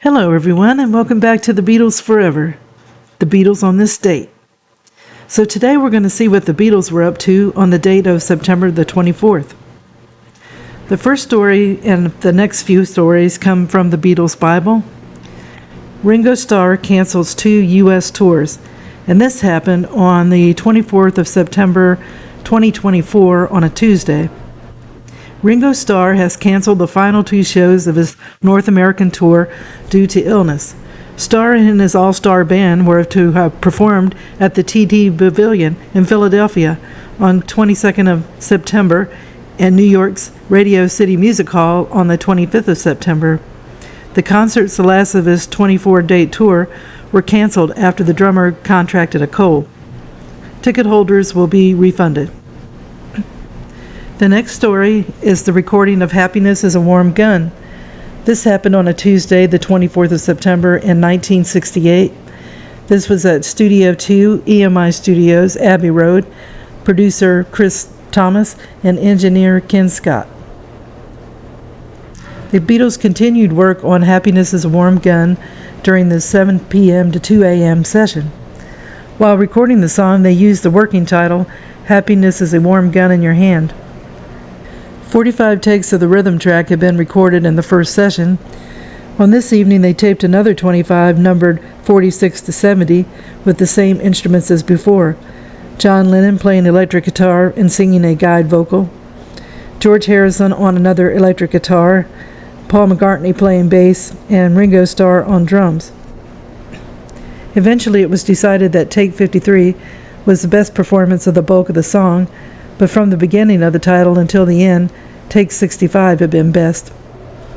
Hello, everyone, and welcome back to the Beatles Forever, the Beatles on this date. So today we're going to see what the Beatles were up to on the date of September the 24th. The first story and the next few stories come from the Beatles Bible. Ringo Starr cancels 2 U.S. tours, and this happened on the 24th of September 2024 on a Tuesday. Ringo Starr has canceled the final 2 shows of his North American tour due to illness. Starr and his all-star band were to have performed at the TD Pavilion in Philadelphia on 22nd of September and New York's Radio City Music Hall on the 25th of September. The concerts, the last of his 24-date tour, were canceled after the drummer contracted a cold. Ticket holders will be refunded. The next story is the recording of Happiness is a Warm Gun. This happened on a Tuesday, the 24th of September in 1968. This was at Studio 2, EMI Studios, Abbey Road, producer Chris Thomas and engineer Ken Scott. The Beatles continued work on Happiness is a Warm Gun during the 7 p.m. to 2 a.m. session. While recording the song, they used the working title, Happiness is a Warm Gun in Your Hand. 45 takes of the rhythm track had been recorded in the first session. On this evening, they taped another 25, numbered 46 to 70, with the same instruments as before. John Lennon playing electric guitar and singing a guide vocal. George Harrison on another electric guitar. Paul McCartney playing bass, and Ringo Starr on drums. Eventually, it was decided that take 53 was the best performance of the bulk of the song, but from the beginning of the title until the end, take 65 had been best.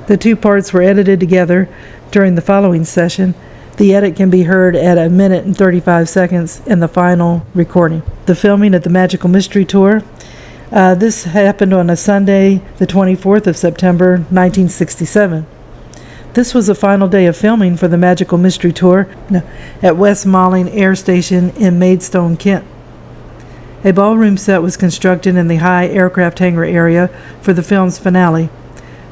The 2 parts were edited together during the following session. The edit can be heard at 1 minute and 35 seconds in the final recording. The filming of the Magical Mystery Tour. This happened on a Sunday, the 24th of September, 1967. This was the final day of filming for the Magical Mystery Tour at West Malling Air Station in Maidstone, Kent. A ballroom set was constructed in the high aircraft hangar area for the film's finale.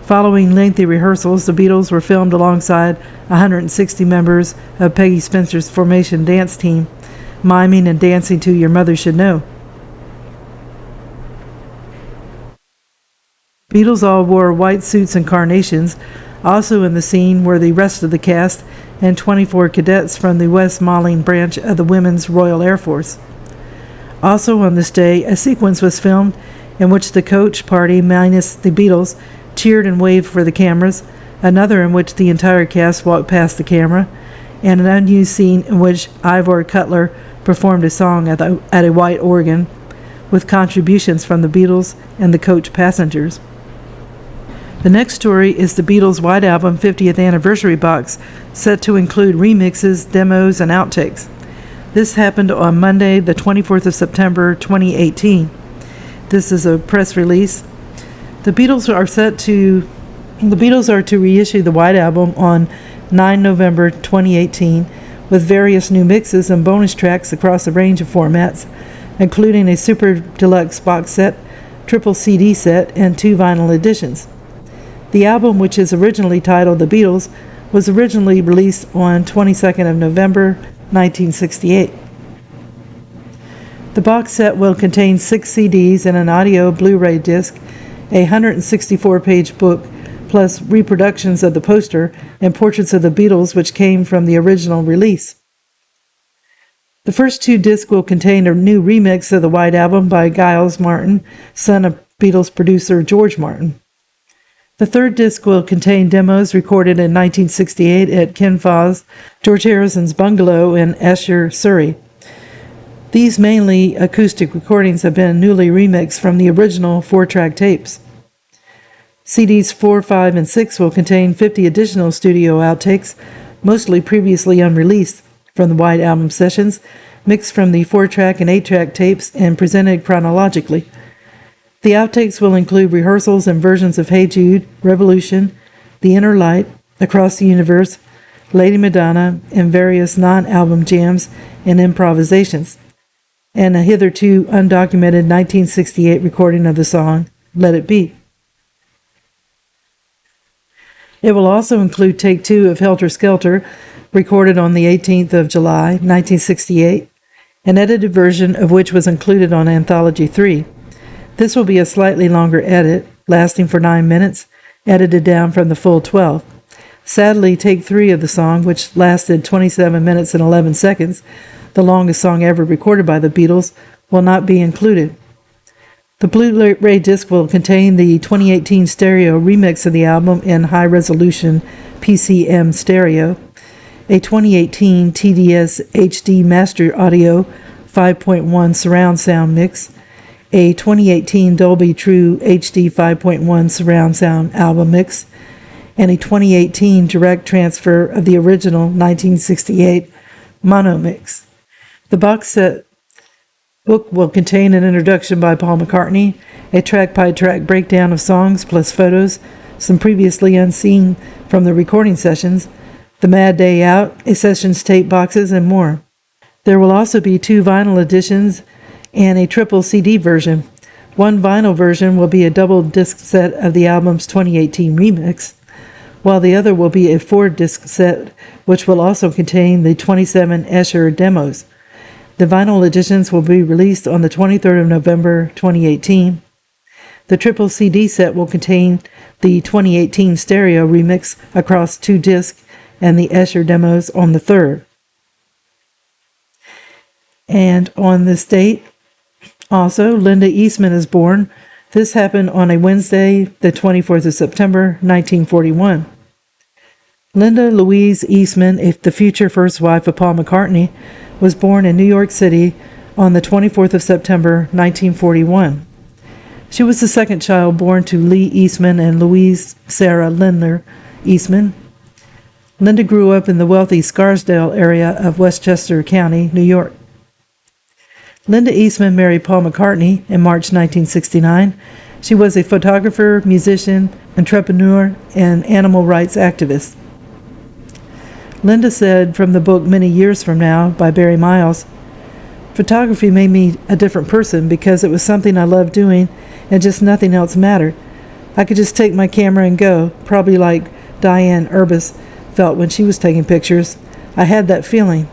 Following lengthy rehearsals, the Beatles were filmed alongside 160 members of Peggy Spencer's Formation dance team, miming and dancing to Your Mother Should Know. Beatles all wore white suits and carnations. Also in the scene were the rest of the cast and 24 cadets from the West Malling branch of the Women's Royal Air Force. Also on this day, a sequence was filmed in which the coach party, minus the Beatles, cheered and waved for the cameras, another in which the entire cast walked past the camera, and an unused scene in which Ivor Cutler performed a song at a white organ, with contributions from the Beatles and the coach passengers. The next story is the Beatles' White Album 50th Anniversary box, set to include remixes, demos, and outtakes. This happened on Monday, the 24th of September, 2018. This is a press release. The Beatles are to reissue the White Album on 9 November 2018 with various new mixes and bonus tracks across a range of formats, including a super deluxe box set, triple CD set, and 2 vinyl editions. The album, which is originally titled The Beatles, was originally released on 22nd of November 1968. The box set will contain 6 CDs and an audio Blu-ray disc, a 164-page book, plus reproductions of the poster and portraits of the Beatles which came from the original release. The first 2 discs will contain a new remix of the White Album by Giles Martin, son of Beatles producer George Martin. The third disc will contain demos recorded in 1968 at Ken Foss, George Harrison's bungalow in Esher, Surrey. These mainly acoustic recordings have been newly remixed from the original 4-track tapes. CDs 4, 5, and 6 will contain 50 additional studio outtakes, mostly previously unreleased from the White Album sessions, mixed from the 4-track and 8-track tapes and presented chronologically. The outtakes will include rehearsals and versions of Hey Jude, Revolution, The Inner Light, Across the Universe, Lady Madonna, and various non-album jams and improvisations, and a hitherto undocumented 1968 recording of the song, Let It Be. It will also include Take Two of Helter Skelter, recorded on the 18th of July, 1968, an edited version of which was included on Anthology 3. This will be a slightly longer edit, lasting for 9 minutes, edited down from the full 12. Sadly, Take 3 of the song, which lasted 27 minutes and 11 seconds, the longest song ever recorded by the Beatles, will not be included. The Blu-ray disc will contain the 2018 stereo remix of the album in high-resolution PCM stereo, a 2018 TDS HD Master Audio 5.1 surround sound mix, a 2018 Dolby True HD 5.1 surround sound album mix, and a 2018 direct transfer of the original 1968 mono mix. The box set book will contain an introduction by Paul McCartney, a track-by-track breakdown of songs plus photos, some previously unseen from the recording sessions, the Mad Day Out, a sessions tape boxes, and more. There will also be 2 vinyl editions and a triple CD version. One vinyl version will be a double disc set of the album's 2018 remix, while the other will be a 4-disc set, which will also contain the 27 Escher demos. The vinyl editions will be released on the 23rd of November, 2018. The triple CD set will contain the 2018 stereo remix across 2 discs and the Escher demos on the 3rd. And on this date, also, Linda Eastman is born. This happened on a Wednesday, the 24th of September, 1941. Linda Louise Eastman, the future first wife of Paul McCartney, was born in New York City on the 24th of September, 1941. She was the second child born to Lee Eastman and Louise Sarah Lindner Eastman. Linda grew up in the wealthy Scarsdale area of Westchester County, New York. Linda Eastman married Paul McCartney in March 1969. She was a photographer, musician, entrepreneur, and animal rights activist. Linda said from the book Many Years From Now by Barry Miles, "Photography made me a different person because it was something I loved doing and just nothing else mattered. I could just take my camera and go, probably like Diane Arbus felt when she was taking pictures. I had that feeling.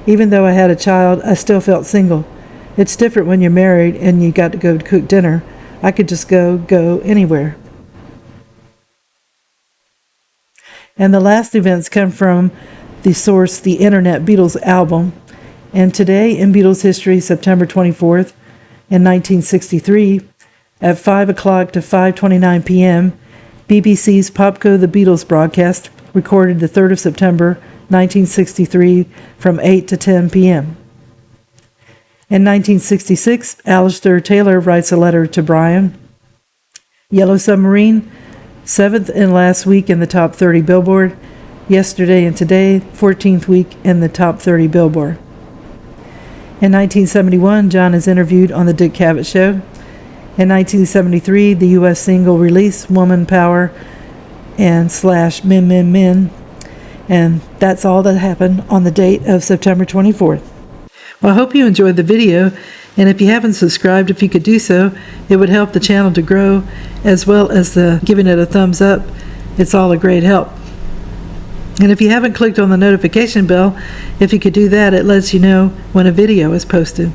Even though I had a child, I still felt single. It's different when you're married and you got to go cook dinner. I could just go anywhere." And the last events come from the source, the Internet Beatles album. And today in Beatles history, September 24th, in 1963, at 5 o'clock to 5:29 p.m., BBC's Popco The Beatles broadcast recorded the 3rd of September, 1963, from 8 to 10 p.m. In 1966, Alistair Taylor writes a letter to Brian. Yellow Submarine, 7th and last week in the top 30 Billboard. Yesterday and today, 14th week in the top 30 Billboard. In 1971, John is interviewed on The Dick Cavett Show. In 1973, the U.S. single release, Woman Power and / Men Men Men. And that's all that happened on the date of September 24th. Well, I hope you enjoyed the video, and if you haven't subscribed, if you could do so, it would help the channel to grow, as well as giving it a thumbs up. It's all a great help. And if you haven't clicked on the notification bell, if you could do that, it lets you know when a video is posted.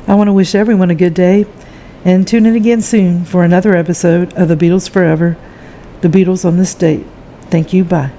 I want to wish everyone a good day, and tune in again soon for another episode of The Beatles Forever, The Beatles on this date. Thank you, bye.